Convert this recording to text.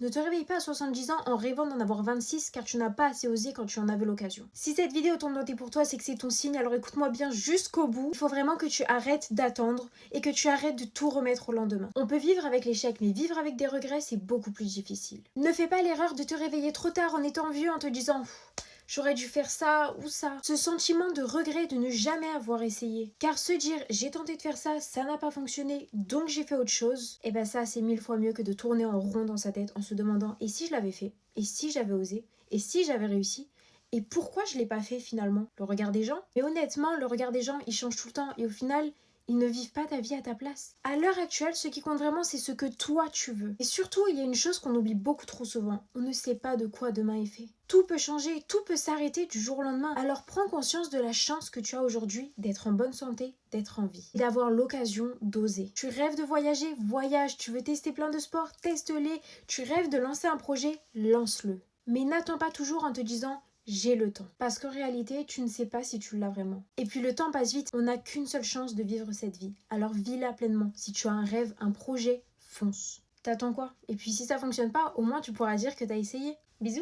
Ne te réveille pas à 70 ans en rêvant d'en avoir 26 car tu n'as pas assez osé quand tu en avais l'occasion. Si cette vidéo tombe notée pour toi, c'est que c'est ton signe, alors écoute-moi bien jusqu'au bout. Il faut vraiment que tu arrêtes d'attendre et que tu arrêtes de tout remettre au lendemain. On peut vivre avec l'échec, mais vivre avec des regrets, c'est beaucoup plus difficile. Ne fais pas l'erreur de te réveiller trop tard en étant vieux en te disant j'aurais dû faire ça ou ça. Ce sentiment de regret de ne jamais avoir essayé. Car se dire j'ai tenté de faire ça, ça n'a pas fonctionné, donc j'ai fait autre chose, et ben ça c'est 1000 fois mieux que de tourner en rond dans sa tête en se demandant et si je l'avais fait, et si j'avais osé, et si j'avais réussi. Et pourquoi je l'ai pas fait finalement? Le regard des gens? Mais honnêtement, le regard des gens, il change tout le temps et au final, ils ne vivent pas ta vie à ta place. À l'heure actuelle, ce qui compte vraiment, c'est ce que toi tu veux. Et surtout, il y a une chose qu'on oublie beaucoup trop souvent. On ne sait pas de quoi demain est fait. Tout peut changer, tout peut s'arrêter du jour au lendemain. Alors prends conscience de la chance que tu as aujourd'hui d'être en bonne santé, d'être en vie. Et d'avoir l'occasion d'oser. Tu rêves de voyager? Voyage. Tu veux tester plein de sports? Teste-les. Tu rêves de lancer un projet? Lance-le. Mais n'attends pas toujours en te disant j'ai le temps. Parce qu'en réalité, tu ne sais pas si tu l'as vraiment. Et puis le temps passe vite, on n'a qu'une seule chance de vivre cette vie. Alors vis-la pleinement. Si tu as un rêve, un projet, fonce. T'attends quoi? Et puis si ça fonctionne pas, au moins tu pourras dire que t'as essayé. Bisous.